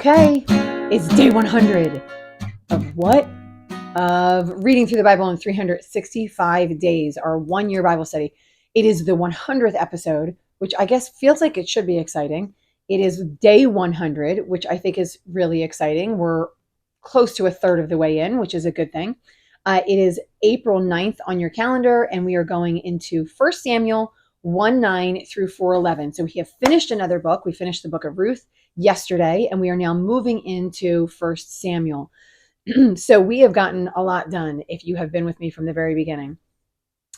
Okay, it's day 100 of what? Of reading through the Bible in 365 days, our 1 year Bible study. It is the 100th episode, which I guess feels like it should be exciting. It is day 100, which I think is really exciting. We're close to a third of the way in, which is a good thing. It is April 9th on your calendar, and we are going into 1 Samuel 1:9 through 4:11. So we have finished another book. We finished the book of Ruth yesterday, and we are now moving into 1 Samuel. So we have gotten a lot done if you have been with me from the very beginning.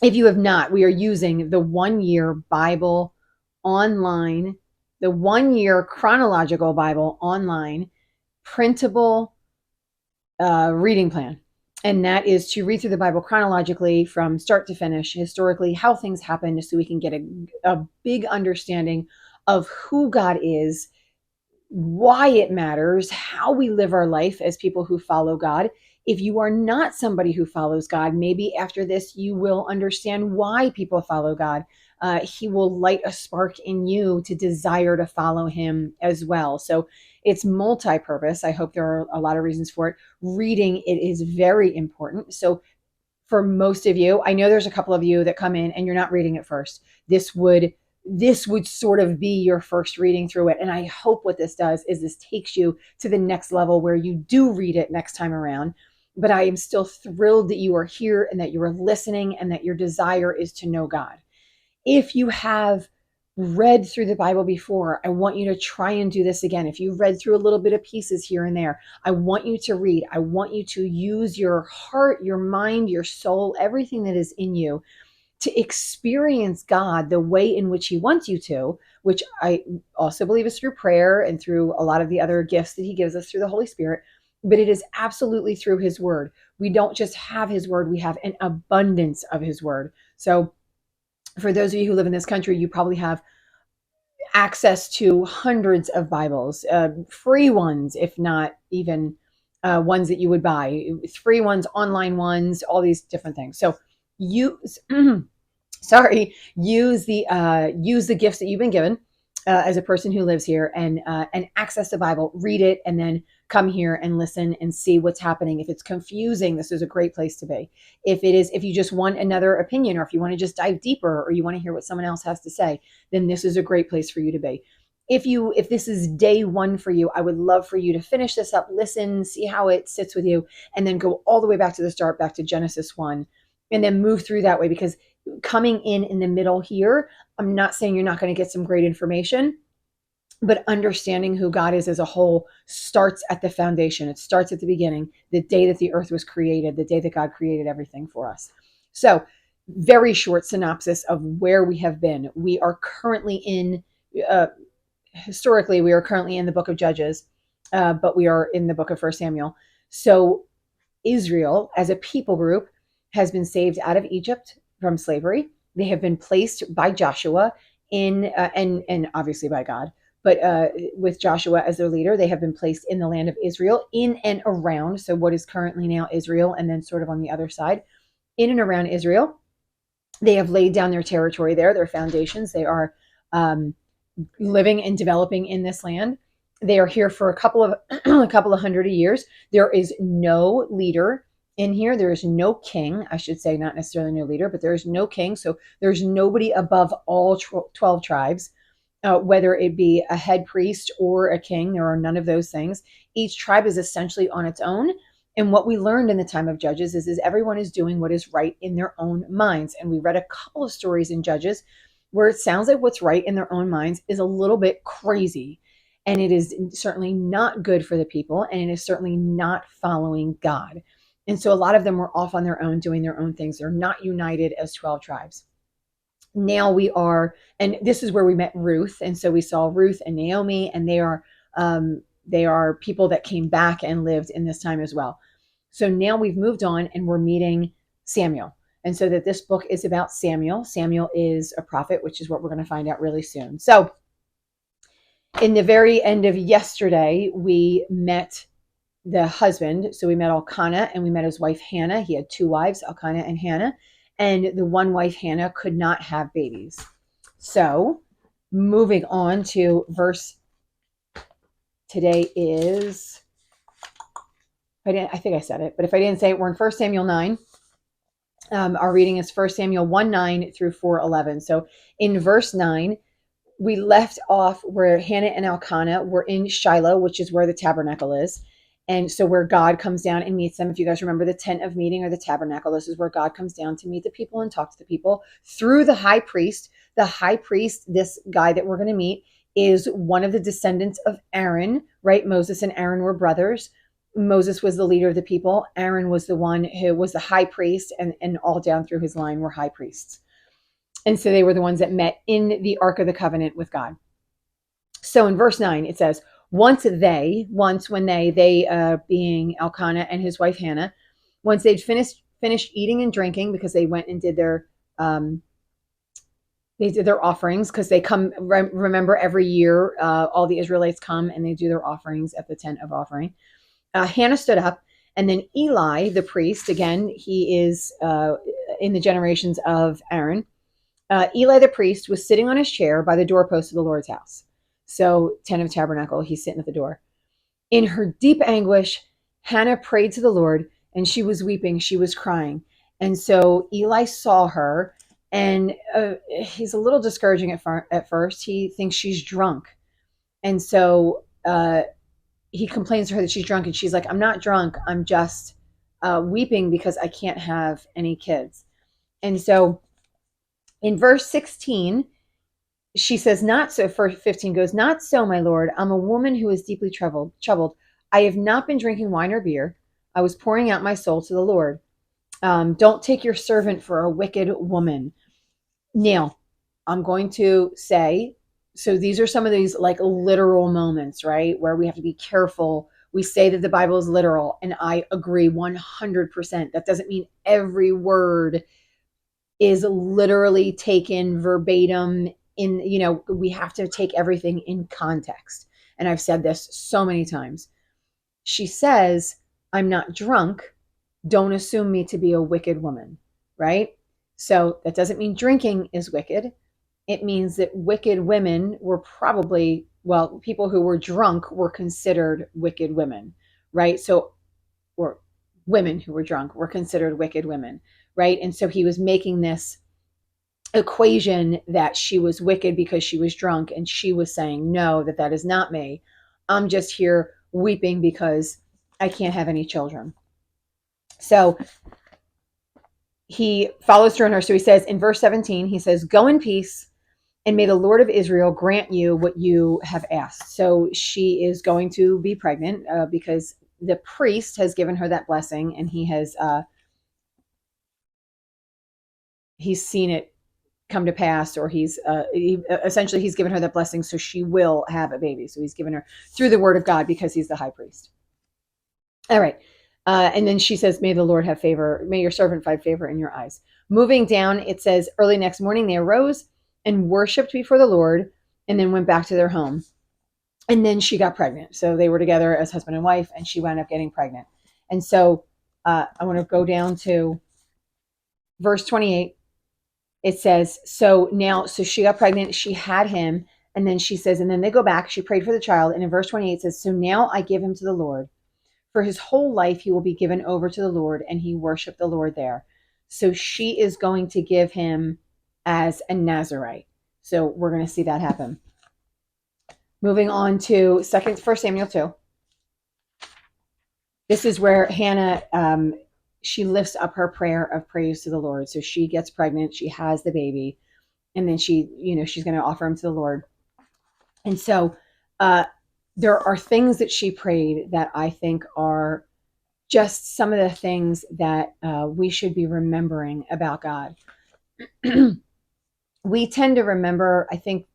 If you have not, we are using the 1 year Bible online, the 1 year chronological Bible online printable reading plan. And that is to read through the Bible chronologically from start to finish, historically, how things happened, so we can get a big understanding of who God is, why it matters, how we live our life as people who follow God. If you are not somebody who follows God, maybe after this you will understand why people follow God. He will light a spark in you to desire to follow him as well. So it's multi-purpose. I hope there are a lot of reasons for it. Reading it is very important. So for most of you, I know there's a couple of you that come in and you're not reading it first. This would sort of be your first reading through it. And I hope what this does is this takes you to the next level where you do read it next time around. But I am still thrilled that you are here and that you are listening and that your desire is to know God. If you have read through the Bible before, I want you to try and do this again. If you've read through a little bit of pieces here and there, I want you to read. I want you to use your heart, your mind, your soul, everything that is in you to experience God the way in which he wants you to, which I also believe is through prayer and through a lot of the other gifts that he gives us through the Holy Spirit. But it is absolutely through his word. We don't just have his word, we have an abundance of his word. So for those of you who live in this country, you probably have access to hundreds of Bibles, free ones, if not even ones that you would buy, free ones, online ones, all these different things. So use, use the gifts that you've been given as a person who lives here, and access the Bible, read it, and then come here and listen and see what's happening. If it's confusing, this is a great place to be. If you just want another opinion, or if you want to just dive deeper, or you want to hear what someone else has to say, then this is a great place for you to be. If this is day one for you, I would love for you to finish this up, listen, see how it sits with you, and then go all the way back to the start, back to Genesis 1, and then move through that way. Because coming in the middle here, I'm not saying you're not going to get some great information, but understanding who God is as a whole starts at the foundation. It starts at the beginning, the day that the earth was created, the day that God created everything for us. So very short synopsis of where we have been. We are currently historically, we are currently in the book of Judges, but we are in the book of 1 Samuel. So Israel as a people group has been saved out of Egypt from slavery. They have been placed by Joshua and obviously by God, but with Joshua as their leader, they have been placed in the land of Israel, in and around, so what is currently now Israel, and then sort of on the other side, in and around Israel. They have laid down their territory there, their foundations. They are living and developing in this land. They are here for a couple of hundred years. There is no leader in here. There is no king, I should say, not necessarily no leader, but there is no king. So there's nobody above all 12 tribes. Whether it be a head priest or a king, there are none of those things. Each tribe is essentially on its own. And what we learned in the time of Judges is everyone is doing what is right in their own minds. And we read a couple of stories in Judges where it sounds like what's right in their own minds is a little bit crazy. And it is certainly not good for the people. And it is certainly not following God. And so a lot of them were off on their own, doing their own things. They're not united as 12 tribes. Now we are, and this is where we met Ruth. And so we saw Ruth and Naomi, and they are people that came back and lived in this time as well. So now we've moved on and we're meeting Samuel. And so that this book is about Samuel. Samuel is a prophet, which is what we're going to find out really soon. So in the very end of yesterday, we met the husband. So we met Elkanah and we met his wife Hannah. He had two wives, Elkanah and Hannah. And the one wife, Hannah, could not have babies. So moving on to verse today is, I think I said it, but if I didn't say it, we're in 1 Samuel 9. Our reading is 1 Samuel 1:9 through 4:11. So in verse 9, we left off where Hannah and Elkanah were in Shiloh, which is where the tabernacle is. And so where God comes down and meets them. If you guys remember the tent of meeting or the tabernacle, this is where God comes down to meet the people and talk to the people through the high priest. The high priest, this guy that we're going to meet, is one of the descendants of Aaron, right? Moses and Aaron were brothers. Moses was the leader of the people. Aaron was the one who was the high priest, and all down through his line were high priests. And so they were the ones that met in the Ark of the Covenant with God. So in verse 9, it says, once when they being Elkanah and his wife Hannah, once they'd finished eating and drinking, because they went and did their offerings, because they come, remember every year, all the Israelites come and they do their offerings at the tent of offering. Hannah stood up, and then Eli, the priest, again, he is in the generations of Aaron. Eli the priest was sitting on his chair by the doorpost of the Lord's house. So, tent of tabernacle, he's sitting at the door. In her deep anguish, Hannah prayed to the Lord, and she was weeping, she was crying. And so Eli saw her, and he's a little discouraging at first. He thinks she's drunk. And so he complains to her that she's drunk, and she's like, I'm not drunk, I'm just weeping because I can't have any kids. And so in verse 16, she says, not so. Verse 15 goes, not so, my Lord. I'm a woman who is deeply troubled. I have not been drinking wine or beer. I was pouring out my soul to the Lord. Don't take your servant for a wicked woman. Now, I'm going to say, so these are some of these like literal moments, right? Where we have to be careful. We say that the Bible is literal, and I agree 100%. That doesn't mean every word is literally taken verbatim. We have to take everything in context. And I've said this so many times. She says, I'm not drunk. Don't assume me to be a wicked woman, right? So that doesn't mean drinking is wicked. It means that wicked women were probably, people who were drunk were considered wicked women, right? So, or women who were drunk were considered wicked women, right? And so he was making this equation that she was wicked because she was drunk, and she was saying, no, that is not me. I'm just here weeping because I can't have any children. So he follows through on her. So he says in verse 17, he says, go in peace, and may the Lord of Israel grant you what you have asked. So she is going to be pregnant because the priest has given her that blessing, and he's seen it come to pass, or he's given her that blessing, so she will have a baby. So he's given her through the word of God because he's the high priest. All right. And then she says, may the Lord have favor. May your servant find favor in your eyes. Moving down, it says, early next morning, they arose and worshiped before the Lord, and then went back to their home. And then she got pregnant. So they were together as husband and wife, and she wound up getting pregnant. And so I want to go down to verse 28. It says, so she got pregnant, she had him, and then she says, and then they go back, she prayed for the child. And in verse 28, it says, so now I give him to the Lord. For his whole life, he will be given over to the Lord, and he worshiped the Lord there. So she is going to give him as a Nazirite. So we're going to see that happen. Moving on to 1 Samuel 2. This is where Hannah, she lifts up her prayer of praise to the Lord. So she gets pregnant, she has the baby, and then she's going to offer him to the Lord. And so there are things that she prayed that I think are just some of the things that we should be remembering about God. We tend to remember, I think,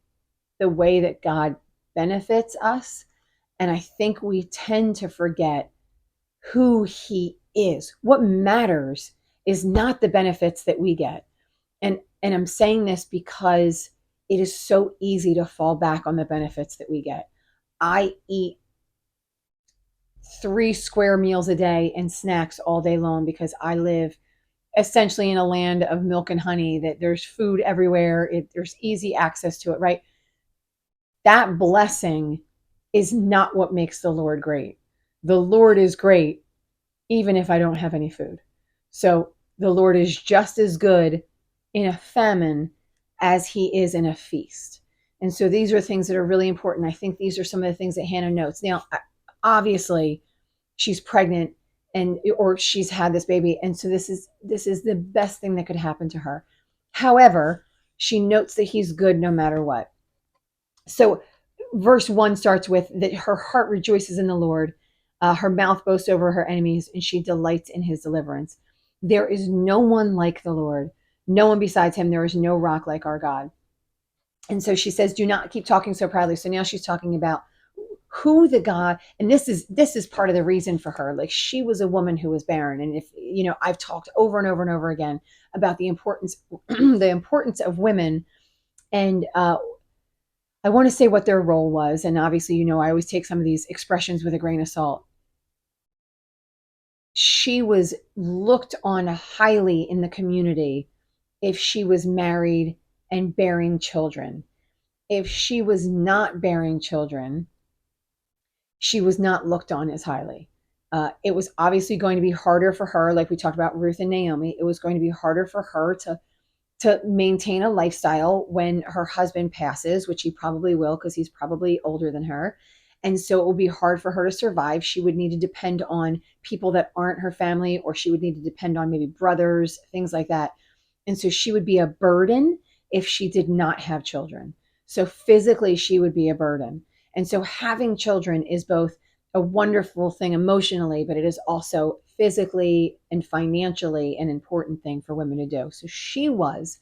the way that God benefits us. And I think we tend to forget who he is. What matters is not the benefits that we get. And I'm saying this because it is so easy to fall back on the benefits that we get. I eat 3 square meals a day and snacks all day long because I live essentially in a land of milk and honey, that there's food everywhere. There's easy access to it, right? That blessing is not what makes the Lord great. The Lord is great even if I don't have any food. So the Lord is just as good in a famine as he is in a feast. And so these are things that are really important. I think these are some of the things that Hannah notes. Now, obviously, she's pregnant and or she's had this baby, and so this is the best thing that could happen to her. However, she notes that he's good no matter what. So verse 1 starts with that her heart rejoices in the Lord, her mouth boasts over her enemies, and she delights in his deliverance. There is no one like the Lord, no one besides him. There is no rock like our God. And so she says, do not keep talking so proudly. So now she's talking about who the God, and this is part of the reason for her. Like, she was a woman who was barren. And if I've talked over and over and over again about the importance the importance of women. And I want to say what their role was. And obviously, I always take some of these expressions with a grain of salt. She was looked on highly in the community if she was married and bearing children. If she was not bearing children, she was not looked on as highly. It was obviously going to be harder for her, like we talked about Ruth and Naomi. It was going to be harder for her to maintain a lifestyle when her husband passes, which he probably will because he's probably older than her. And so it will be hard for her to survive. She would need to depend on people that aren't her family, or she would need to depend on maybe brothers, things like that. And so she would be a burden if she did not have children. So physically, she would be a burden. And so having children is both a wonderful thing emotionally, but it is also physically and financially an important thing for women to do. So she was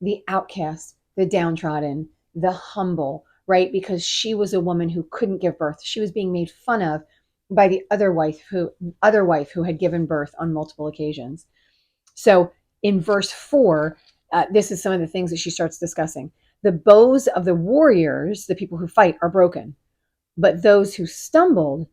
the outcast, the downtrodden, the humble, right? Because she was a woman who couldn't give birth. She was being made fun of by the other wife who had given birth on multiple occasions. So in verse 4, this is some of the things that she starts discussing. The bows of the warriors, the people who fight, are broken, but those who stumbled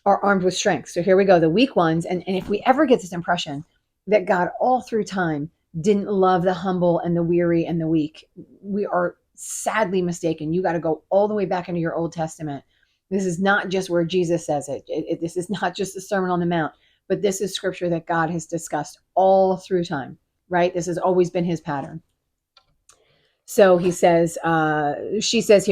are armed with strength. So here we go, the weak ones. And if we ever get this impression that God all through time didn't love the humble and the weary and the weak, we are sadly mistaken. You got to go all the way back into your Old Testament. This is not just where Jesus says it. This is not just the Sermon on the Mount, but this is scripture that God has discussed all through time, right? This has always been his pattern. So he says, she says,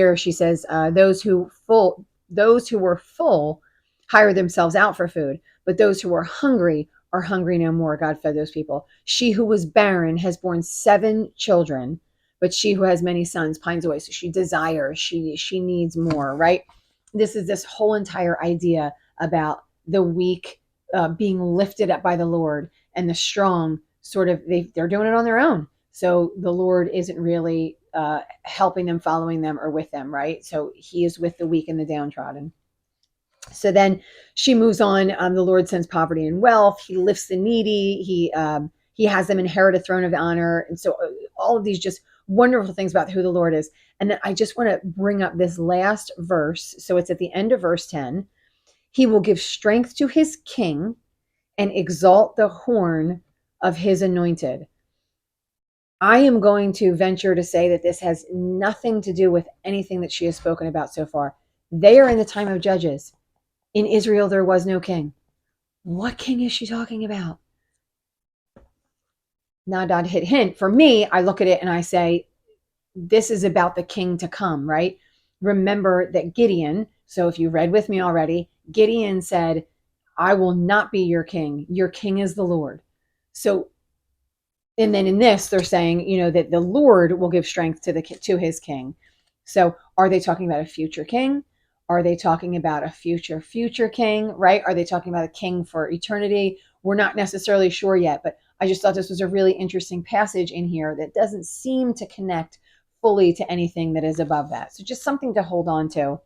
those who were full hire themselves out for food, but those who were hungry are hungry no more. God fed those people. She who was barren has borne 7 children, but she who has many sons pines away. So she desires, she needs more, right? This is this whole entire idea about the weak being lifted up by the Lord, and the strong sort of, they're doing it on their own. So the Lord isn't really helping them, following them, or with them, right? So he is with the weak and the downtrodden. So then she moves on. The Lord sends poverty and wealth. He lifts the needy. He has them inherit a throne of honor. And so all of these just wonderful things about who the Lord is. And then I just want to bring up this last verse. So it's at the end of verse 10. He will give strength to his king and exalt the horn of his anointed. I am going to venture to say that this has nothing to do with anything that she has spoken about so far. They are in the time of Judges. In Israel, there was no king. What king is she talking about? Nod, hit, hint. For me, I look at it and I say, this is about the king to come, right? Remember that Gideon, so if you read with me already, Gideon said, I will not be your king. Your king is the Lord. So, and then in this, they're saying, that the Lord will give strength to his king. So are they talking about a future king? Are they talking about a future king, right? Are they talking about a king for eternity? We're not necessarily sure yet, but I just thought this was a really interesting passage in here that doesn't seem to connect fully to anything that is above that. So just something to hold on to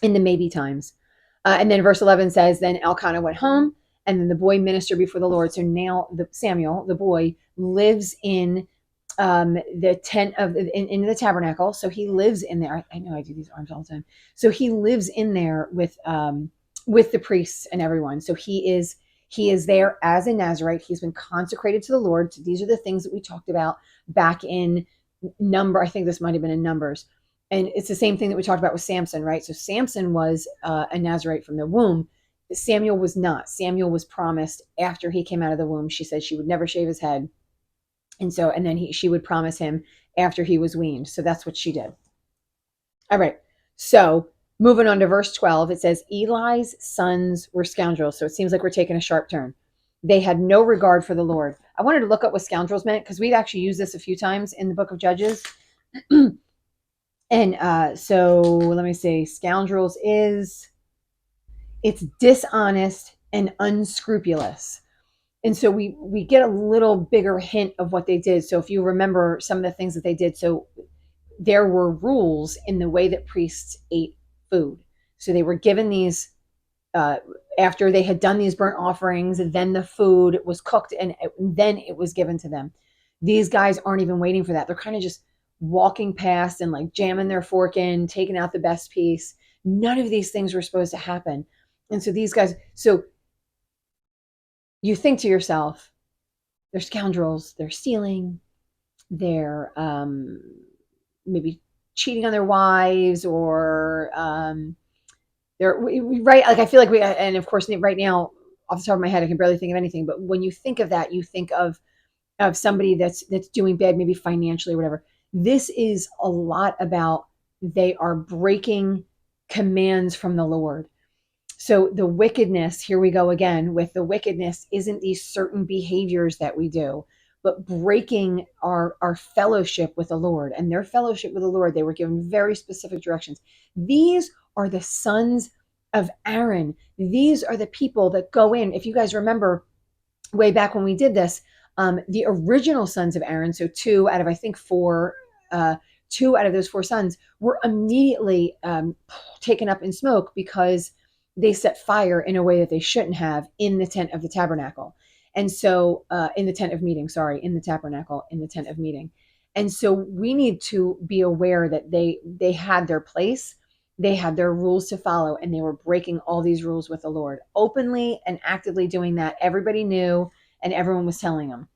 in the maybe times. And then verse 11 says, then Elkanah went home, and then the boy ministered before the Lord. So now Samuel, the boy, lives in the tent in the tabernacle. So he lives in there. I know I do these arms all the time. So he lives in there with the priests and everyone. So he is there as a Nazarite. He's been consecrated to the Lord. So these are the things that we talked about back in I think this might have been in Numbers. And it's the same thing that we talked about with Samson, right? So Samson was a Nazirite from the womb. Samuel was not. Samuel was promised after he came out of the womb. She said she would never shave his head. And then she would promise him after he was weaned. So that's what she did. All right. So moving on to verse 12, it says, Eli's sons were scoundrels. So it seems like we're taking a sharp turn. They had no regard for the Lord. I wanted to look up what scoundrels meant because we'd actually used this a few times in the book of Judges. And so let me see. Scoundrels it's dishonest and unscrupulous. And so we get a little bigger hint of what they did. So if you remember some of the things that they did, so there were rules in the way that priests ate food. So they were given these after they had done these burnt offerings, then the food was cooked and then it was given to them. These guys aren't even waiting for that. They're kind of just walking past and like jamming their fork in, taking out the best piece. None of these things were supposed to happen. And so these guys, so you think to yourself, they're scoundrels, they're stealing, they're maybe cheating on their wives, or they're right. Like I feel like and of course right now off the top of my head I can barely think of anything. But when you think of that, you think of somebody that's doing bad, maybe financially or whatever. This is a lot about they are breaking commands from the Lord. So the wickedness, here we go again with the wickedness, isn't these certain behaviors that we do, but breaking our fellowship with the Lord. And their fellowship with the Lord, they were given very specific directions. These are the sons of Aaron. These are the people that go in. If you guys remember way back when we did this, the original sons of Aaron, so two out of, I think, four, two out of those four sons were immediately taken up in smoke because they set fire in a way that they shouldn't have in the tent of the tabernacle. And so in the tent of meeting, in the tabernacle, in the tent of meeting. And so we need to be aware that they had their place, they had their rules to follow, and they were breaking all these rules with the Lord openly and actively doing that. Everybody knew and everyone was telling them.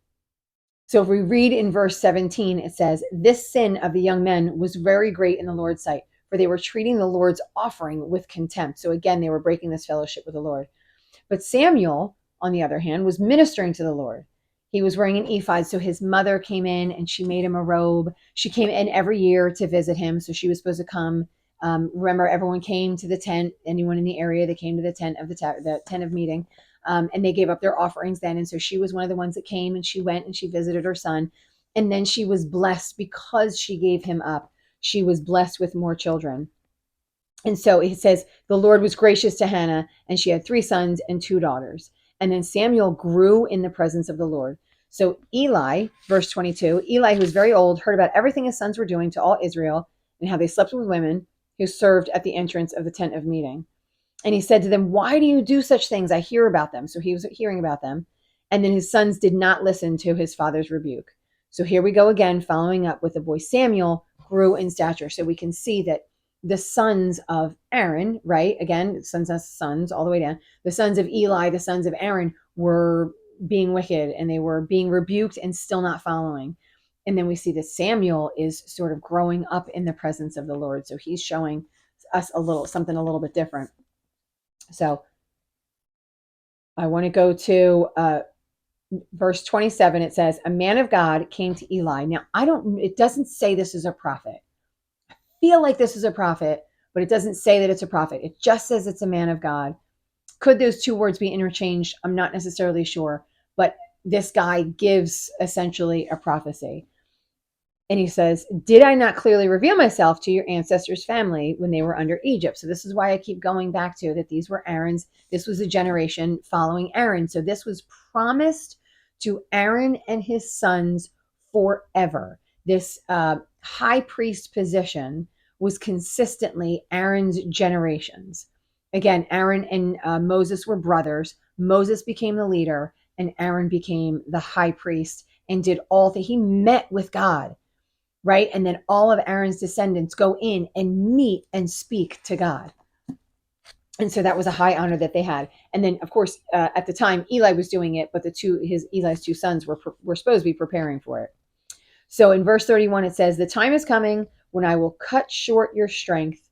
So if we read in verse 17, it says, this sin of the young men was very great in the Lord's sight, for they were treating the Lord's offering with contempt. So again, they were breaking this fellowship with the Lord. But Samuel, on the other hand, was ministering to the Lord. He was wearing an ephod. So his mother came in and she made him a robe. She came in every year to visit him. So she was supposed to come. Remember, everyone came to the tent. Anyone in the area, they came to the tent of the tent of meeting. And they gave up their offerings then. And so she was one of the ones that came, and she went and she visited her son. And then she was blessed because she gave him up. She was blessed with more children. And so it says, the Lord was gracious to Hannah, and she had 3 sons and 2 daughters. And then Samuel grew in the presence of the Lord. So Eli, verse 22, Eli, who was very old, heard about everything his sons were doing to all Israel and how they slept with women who served at the entrance of the tent of meeting. And he said to them, why do you do such things? I hear about them. So he was hearing about them. And then his sons did not listen to his father's rebuke. So here we go again, following up with the boy Samuel grew in stature. So we can see that the sons of Aaron, right? Again, sons all the way down. The sons of Eli, the sons of Aaron were being wicked, and they were being rebuked and still not following. And then we see that Samuel is sort of growing up in the presence of the Lord. So he's showing us something a little bit different. So I want to go to verse 27. It says, a man of God came to Eli. Now, it doesn't say this is a prophet. I feel like this is a prophet, but it doesn't say that it's a prophet. It just says it's a man of God. Could those two words be interchanged? I'm not necessarily sure, but this guy gives essentially a prophecy. And he says, did I not clearly reveal myself to your ancestors' family when they were under Egypt? So this is why I keep going back to that. These were Aaron's. This was a generation following Aaron. So this was promised to Aaron and his sons forever. This high priest position was consistently Aaron's generations. Again, Aaron and Moses were brothers. Moses became the leader, and Aaron became the high priest and did all that. He met with God. Right? And then all of Aaron's descendants go in and meet and speak to God. And so that was a high honor that they had. And then, of course, at the time, Eli was doing it, but Eli's 2 sons were supposed to be preparing for it. So in verse 31, it says, the time is coming when I will cut short your strength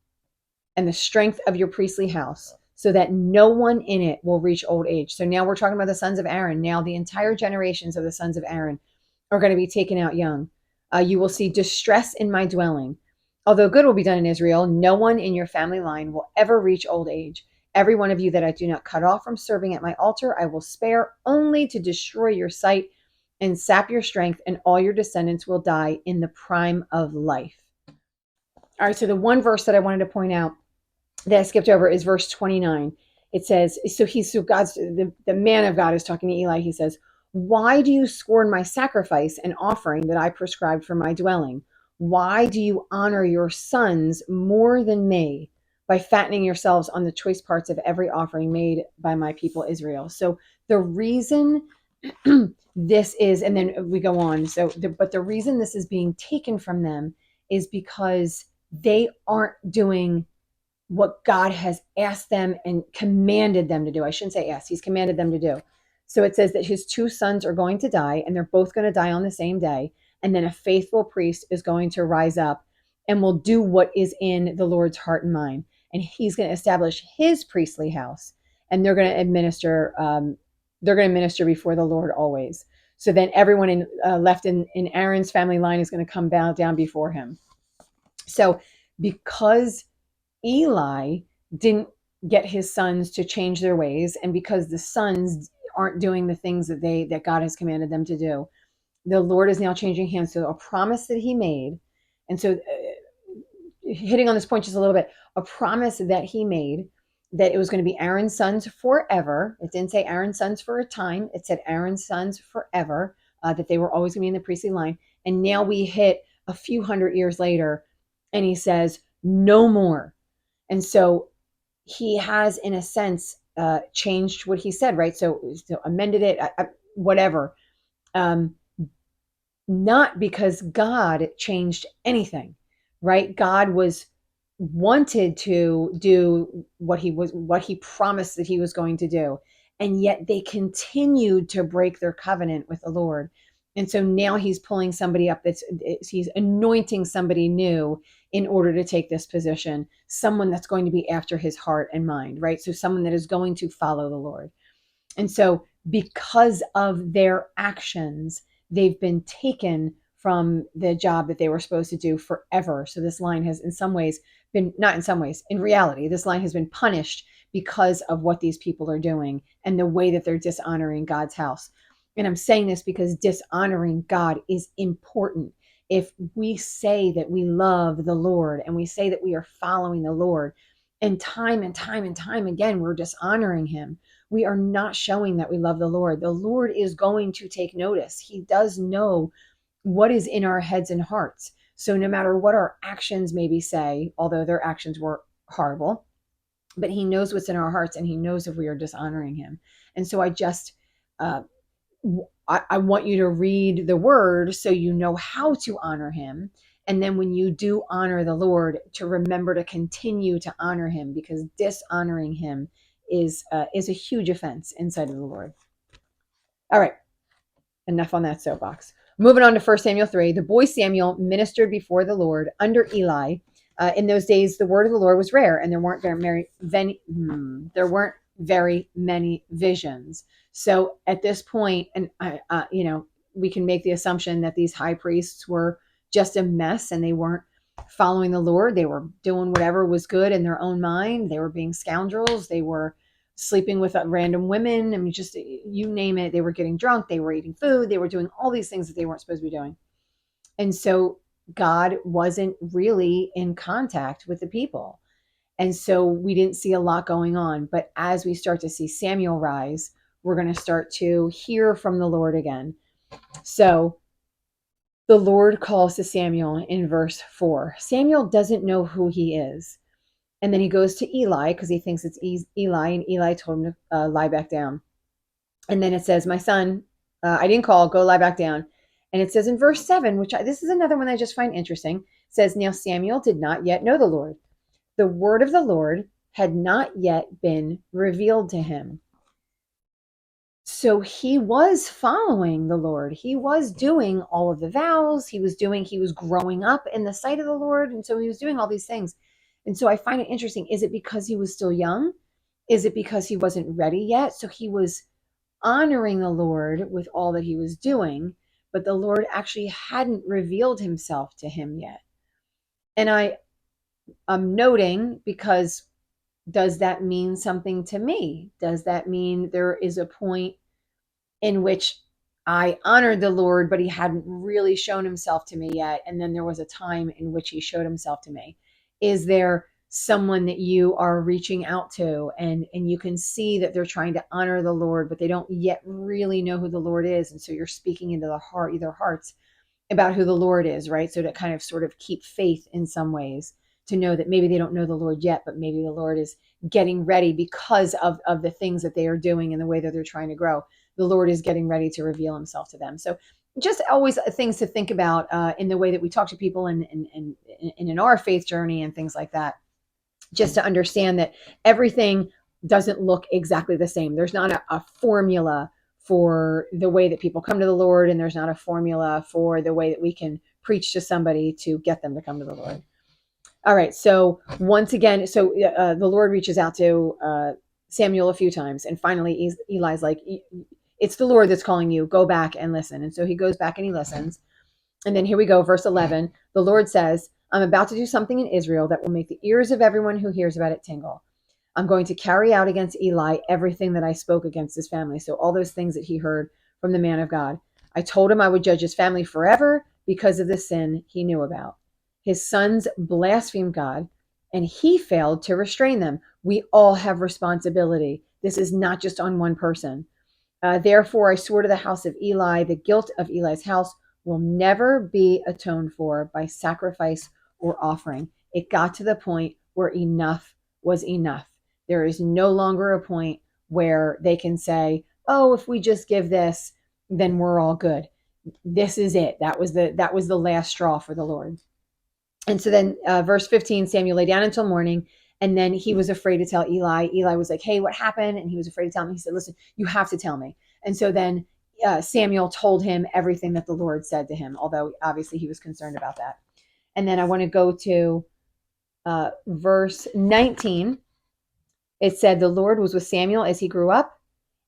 and the strength of your priestly house, so that no one in it will reach old age. So now we're talking about the sons of Aaron. Now the entire generations of the sons of Aaron are going to be taken out young. You will see distress in my dwelling. Although good will be done in Israel, no one in your family line will ever reach old age. Every one of you that I do not cut off from serving at my altar, I will spare, only to destroy your sight and sap your strength, and all your descendants will die in the prime of life. All right, so the one verse that I wanted to point out that I skipped over is verse 29. It says, so God's, the man of God is talking to Eli. He says, why do you scorn my sacrifice and offering that I prescribed for my dwelling? Why do you honor your sons more than me by fattening yourselves on the choice parts of every offering made by my people Israel? So the reason this is, and then we go on. But the reason this is being taken from them is because they aren't doing what God has asked them and commanded them to do. I shouldn't say asked, he's commanded them to do. So it says that his two sons are going to die, and they're both going to die on the same day. And then a faithful priest is going to rise up and will do what is in the Lord's heart and mind. And he's going to establish his priestly house, and they're going to administer. They're going to minister before the Lord always. So then everyone left in Aaron's family line is going to come bow down before him. So because Eli didn't get his sons to change their ways, and because the sons aren't doing the things that God has commanded them to do, the Lord is now changing hands. So a promise that he made, and so hitting on this point just a little bit, a promise that he made that it was going to be Aaron's sons forever. It didn't say Aaron's sons for a time. It said Aaron's sons forever, that they were always going to be in the priestly line. And now we hit a few hundred years later, and he says, no more. And so he has, in a sense, changed what he said, right? So amended it, whatever. Not because God changed anything, right? God wanted to do what he promised that he was going to do. And yet they continued to break their covenant with the Lord. And so now he's pulling somebody up he's anointing somebody new in order to take this position, someone that's going to be after his heart and mind, right? So someone that is going to follow the Lord. And so because of their actions, they've been taken from the job that they were supposed to do forever. So this line has in some ways been, not in some ways, in reality, this line has been punished because of what these people are doing and the way that they're dishonoring God's house. And I'm saying this because dishonoring God is important. If we say that we love the Lord and we say that we are following the Lord, and time again, we're dishonoring him, we are not showing that we love the Lord. The Lord is going to take notice. He does know what is in our heads and hearts. So no matter what our actions maybe say, although their actions were horrible, but he knows what's in our hearts, and he knows if we are dishonoring him. And so I just, I want you to read the word so you know how to honor him. And then when you do honor the Lord, to remember to continue to honor him, because dishonoring him is a huge offense inside of the Lord. All right, enough on that soapbox. Moving on to 1 Samuel 3. The boy Samuel ministered before the Lord under Eli. In those days, the word of the Lord was rare, and there weren't very many visions. So at this point, and we can make the assumption that these high priests were just a mess, and they weren't following the Lord. They were doing whatever was good in their own mind. They were being scoundrels. They were sleeping with random women. I mean, just you name it. They were getting drunk. They were eating food. They were doing all these things that they weren't supposed to be doing. And so God wasn't really in contact with the people. And so we didn't see a lot going on. But as we start to see Samuel rise, we're going to start to hear from the Lord again. So the Lord calls to Samuel in verse 4. Samuel doesn't know who he is. And then he goes to Eli because he thinks it's Eli, and Eli told him to lie back down. And then it says, my son, I didn't call, go lie back down. And it says in verse 7, this is another one I just find interesting, says, now Samuel did not yet know the Lord. The word of the Lord had not yet been revealed to him. So he was following the Lord. He was doing all of the vows. He was growing up in the sight of the Lord. And so he was doing all these things. And so I find it interesting. Is it because he was still young? Is it because he wasn't ready yet? So he was honoring the Lord with all that he was doing, but the Lord actually hadn't revealed himself to him yet. And I'm noting, because does that mean something to me? Does that mean there is a point in which I honored the Lord, but he hadn't really shown himself to me yet? And then there was a time in which he showed himself to me. Is there someone that you are reaching out to, and you can see that they're trying to honor the Lord, but they don't yet really know who the Lord is? And so you're speaking into their hearts about who the Lord is, right? So to kind of sort of keep faith in some ways, to know that maybe they don't know the Lord yet, but maybe the Lord is getting ready because of the things that they are doing and the way that they're trying to grow. The Lord is getting ready to reveal himself to them. So just always things to think about in the way that we talk to people and in our faith journey and things like that, just to understand that everything doesn't look exactly the same. There's not a formula for the way that people come to the Lord, and there's not a formula for the way that we can preach to somebody to get them to come to the Lord. All right. So once again, the Lord reaches out to Samuel a few times, and finally Eli's like, it's the Lord that's calling you. Go back and listen. And so he goes back and he listens. And then here we go, verse 11. The Lord says, I'm about to do something in Israel that will make the ears of everyone who hears about it tingle. I'm going to carry out against Eli everything that I spoke against his family. So all those things that he heard from the man of God. I told him I would judge his family forever because of the sin he knew about. His sons blasphemed God, and he failed to restrain them. We all have responsibility. This is not just on one person. Therefore, I swore to the house of Eli, the guilt of Eli's house will never be atoned for by sacrifice or offering. It got to the point where enough was enough. There is no longer a point where they can say, oh, if we just give this, then we're all good. This is it. That was the last straw for the Lord. And so then verse 15, Samuel lay down until morning, and then he was afraid to tell Eli. Eli was like, hey, what happened? And he was afraid to tell him. He said, listen, you have to tell me. And so then Samuel told him everything that the Lord said to him, although obviously he was concerned about that. And then I want to go to verse 19. It said, the Lord was with Samuel as he grew up,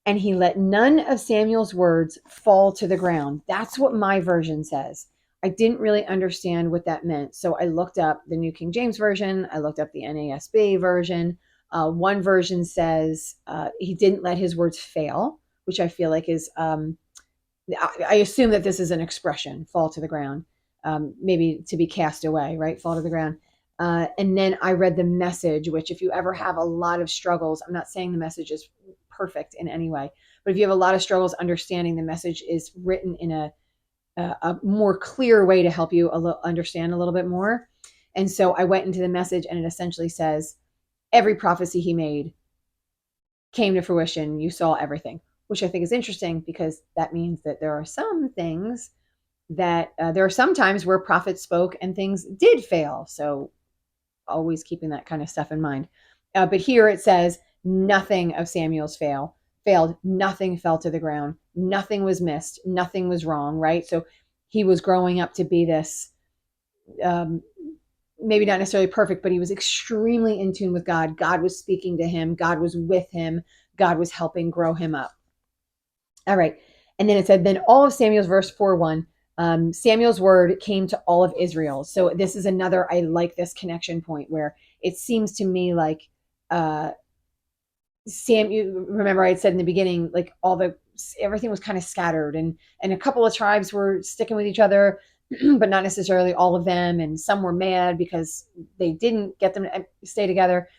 and he let none of Samuel's words fall to the ground. That's what my version says. I didn't really understand what that meant. So I looked up the New King James Version. I looked up the NASB version. One version says he didn't let his words fail, which I feel like is, I assume that this is an expression, fall to the ground, maybe to be cast away, right? Fall to the ground. And then I read the Message, which if you ever have a lot of struggles, I'm not saying the Message is perfect in any way, but if you have a lot of struggles understanding, the Message is written in a more clear way to help you understand a little bit more. And so I went into the Message, and it essentially says every prophecy he made came to fruition. You saw everything, which I think is interesting, because that means that there are some things that there are some times where prophets spoke and things did fail. So always keeping that kind of stuff in mind. But here it says nothing of Samuel's failed. Nothing fell to the ground. Nothing was missed. Nothing was wrong, right? So he was growing up to be this, maybe not necessarily perfect, but he was extremely in tune with God. God was speaking to him. God was with him. God was helping grow him up. All right. And then it said, then all of Samuel's, verse 4:1, Samuel's word came to all of Israel. So this is another, I like this connection point where it seems to me like you remember I had said in the beginning, like everything was kind of scattered, and a couple of tribes were sticking with each other, but not necessarily all of them. And some were mad because they didn't get them to stay together.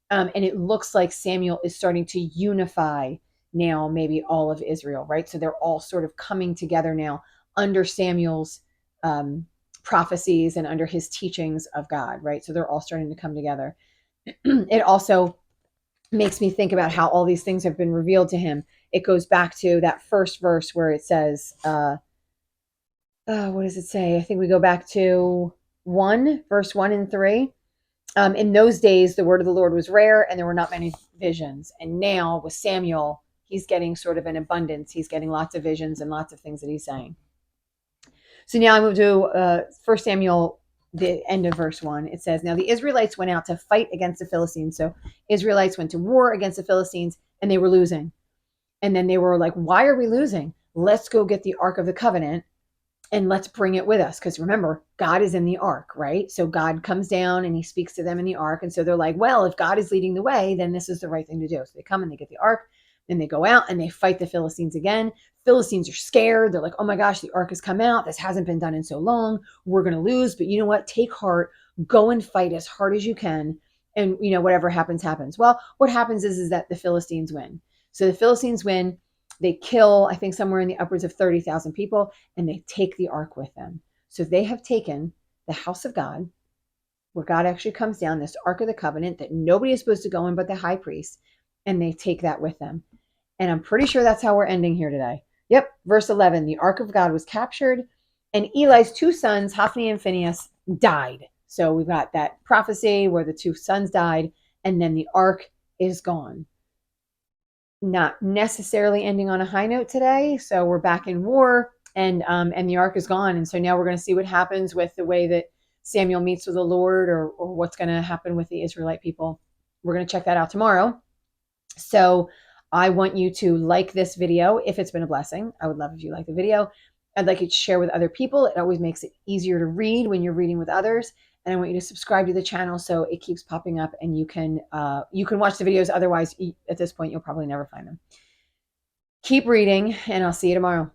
And it looks like Samuel is starting to unify now, maybe all of Israel, right? So they're all sort of coming together now under Samuel's prophecies and under his teachings of God, right? So they're all starting to come together. It also makes me think about how all these things have been revealed to him. It goes back to that first verse where it says, what does it say? I think we go back to verse 1 and 3. In those days, the word of the Lord was rare, and there were not many visions. And now with Samuel, he's getting sort of an abundance. He's getting lots of visions and lots of things that he's saying. So now I'm going to do 1 Samuel, the end of verse 1. It says, now the Israelites went out to fight against the Philistines. So Israelites went to war against the Philistines, and they were losing. And then they were like, why are we losing? Let's go get the Ark of the Covenant and let's bring it with us. Because remember, God is in the ark, right? So God comes down and he speaks to them in the ark. And so they're like, well, if God is leading the way, then this is the right thing to do. So they come and they get the ark. Then they go out and they fight the Philistines again. Philistines are scared. They're like, oh my gosh, the ark has come out. This hasn't been done in so long. We're going to lose. But you know what? Take heart. Go and fight as hard as you can. And, whatever happens, happens. Well, what happens is that the Philistines win. So the Philistines win. They kill, I think, somewhere in the upwards of 30,000 people, and they take the ark with them. So they have taken the house of God, where God actually comes down, this Ark of the Covenant that nobody is supposed to go in but the high priest, and they take that with them. And I'm pretty sure that's how we're ending here today. Yep, verse 11, the Ark of God was captured, and Eli's two sons, Hophni and Phinehas, died. So we've got that prophecy where the two sons died, and then the ark is gone. Not necessarily ending on a high note today. So we're back in war, and the ark is gone. And so now we're going to see what happens with the way that Samuel meets with the Lord, or what's going to happen with the Israelite people. We're going to check that out tomorrow. So I want you to like this video if it's been a blessing. I would love if you like the video. I'd like you to share with other people. It always makes it easier to read when you're reading with others. And I want you to subscribe to the channel so it keeps popping up, and you can watch the videos. Otherwise, at this point, you'll probably never find them. Keep reading, and I'll see you tomorrow.